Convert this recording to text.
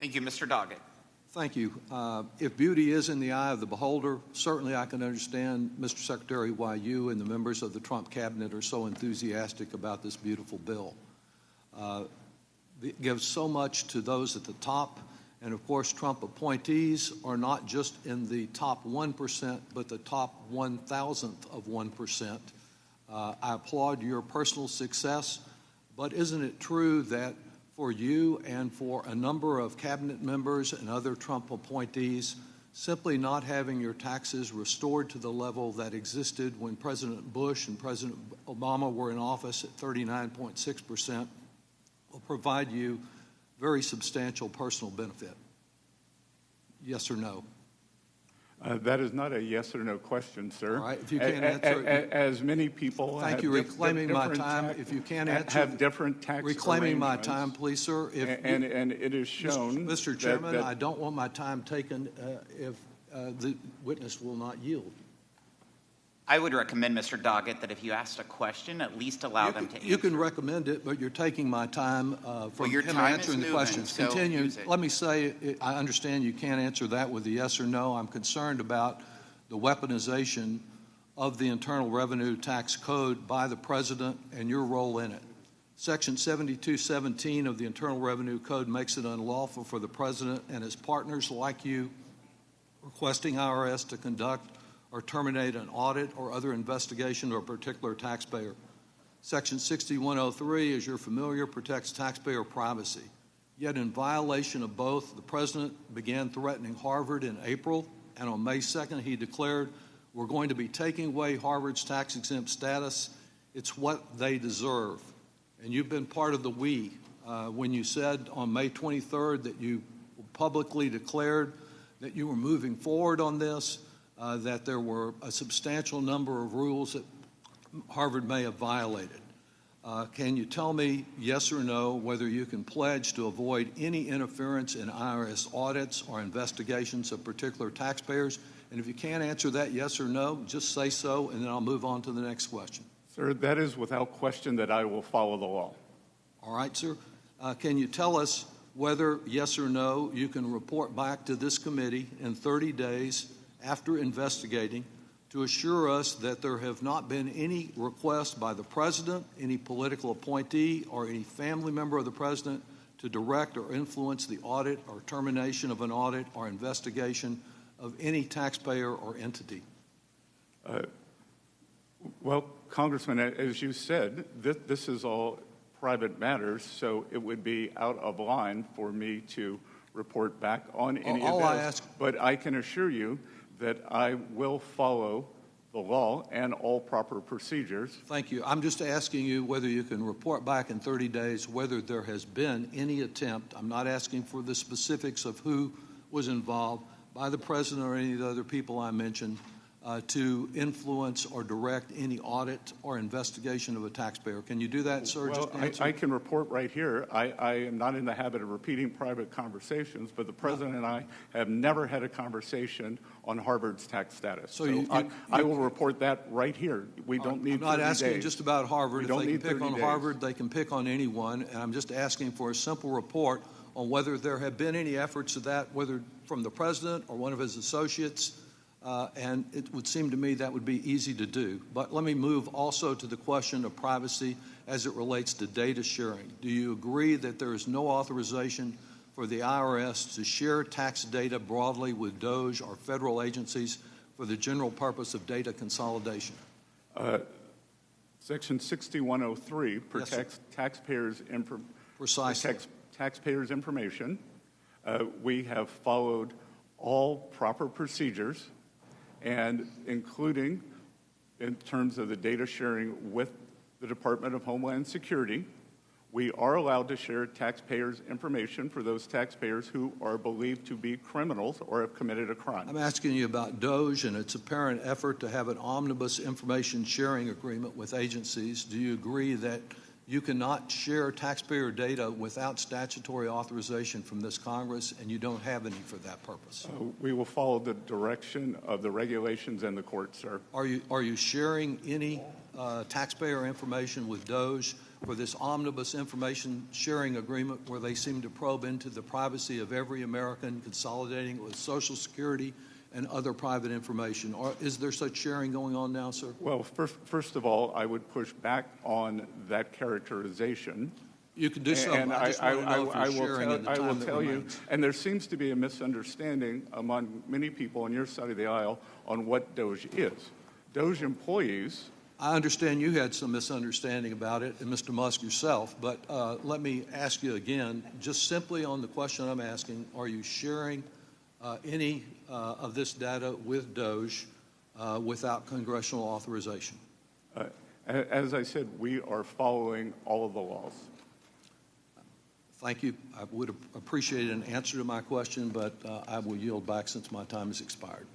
Thank you, Mr. Doggett. Thank you. If beauty is in the eye of the beholder, certainly I can understand, Mr. Secretary, why you and the members of the Trump cabinet are so enthusiastic about this beautiful bill. It gives so much to those at the top, and of course Trump appointees are not just in the top 1%, but the top 1,000th of 1%. I applaud your personal success, but isn't it true that for you and for a number of cabinet members and other Trump appointees, simply not having your taxes restored to the level that existed when President Bush and President Obama were in office at 39.6% will provide you very substantial personal benefit? Yes or no? That is not a yes or no question, sir. All right, if you can't answer it. As many people thank you, reclaiming my time. If you can't answer have different tax reclaiming my time, please, sir. And it is shown, Mr. Chairman, I don't want my time taken if the witness will not yield. I would recommend, Mr. Doggett, that if you asked a question, at least allow them to answer. You can recommend it, but you're taking my time from him answering the questions. So continue. Let me say, I understand you can't answer that with a yes or no. I'm concerned about the weaponization of the Internal Revenue Tax Code by the President and your role in it. Section 7217 of the Internal Revenue Code makes it unlawful for the President and his partners like you requesting IRS to conduct or terminate an audit or other investigation of a particular taxpayer. Section 6103, as you're familiar, protects taxpayer privacy. Yet in violation of both, the President began threatening Harvard in April, and on May 2nd he declared, we're going to be taking away Harvard's tax-exempt status. It's what they deserve. And you've been part of the we when you said on May 23rd that you publicly declared that you were moving forward on this, that there were a substantial number of rules that Harvard may have violated. Can you tell me, yes or no, whether you can pledge to avoid any interference in IRS audits or investigations of particular taxpayers? And if you can't answer that yes or no, just say so, and then I'll move on to the next question. Sir, that is without question that I will follow the law. All right, sir. Can you tell us whether, yes or no, you can report back to this committee in 30 days after investigating to assure us that there have not been any requests by the President, any political appointee, or any family member of the President to direct or influence the audit or termination of an audit or investigation of any taxpayer or entity? Well, Congressman, as you said, this is all private matters, so it would be out of line for me to report back on any of this. But I can assure you that I will follow the law and all proper procedures. Thank you. I'm just asking you whether you can report back in 30 days whether there has been any attempt, I'm not asking for the specifics of who was involved, by the President or any of the other people I mentioned, to influence or direct any audit or investigation of a taxpayer. Can you do that, sir? Well, I can report right here. I am not in the habit of repeating private conversations, but the President and I have never had a conversation on Harvard's tax status. So I will report that right here. We don't need 30 days. I'm not asking just about Harvard. If they can pick on Harvard, they can pick on anyone. And I'm just asking for a simple report on whether there have been any efforts of that, whether from the President or one of his associates. And it would seem to me that would be easy to do. But let me move also to the question of privacy as it relates to data sharing. Do you agree that there is no authorization for the IRS to share tax data broadly with DOJ or federal agencies for the general purpose of data consolidation? Section 6103 protects taxpayers' information. We have followed all proper procedures, and including in terms of the data sharing with the Department of Homeland Security. We are allowed to share taxpayers' information for those taxpayers who are believed to be criminals or have committed a crime. I'm asking you about DOJ and its apparent effort to have an omnibus information sharing agreement with agencies. Do you agree that you cannot share taxpayer data without statutory authorization from this Congress, and you don't have any for that purpose? We will follow the direction of the regulations and the court, sir. Are you sharing any taxpayer information with DOJ for this omnibus information sharing agreement where they seem to probe into the privacy of every American, consolidating it with Social Security and other private information? Or is there such sharing going on now, sir? Well, first of all, I would push back on that characterization. You can do so. And I just want to know if you're sharing in the I time will that tell you, remains. and there seems to be a misunderstanding among many people on your side of the aisle on what Doge is. Doge employees. I understand you had some misunderstanding about it, and Mr. Musk yourself, but let me ask you again, just simply on the question I'm asking, are you sharing any of this data with Doge without congressional authorization? As I said, we are following all of the laws. Thank you. I would appreciate an answer to my question, but I will yield back since my time has expired.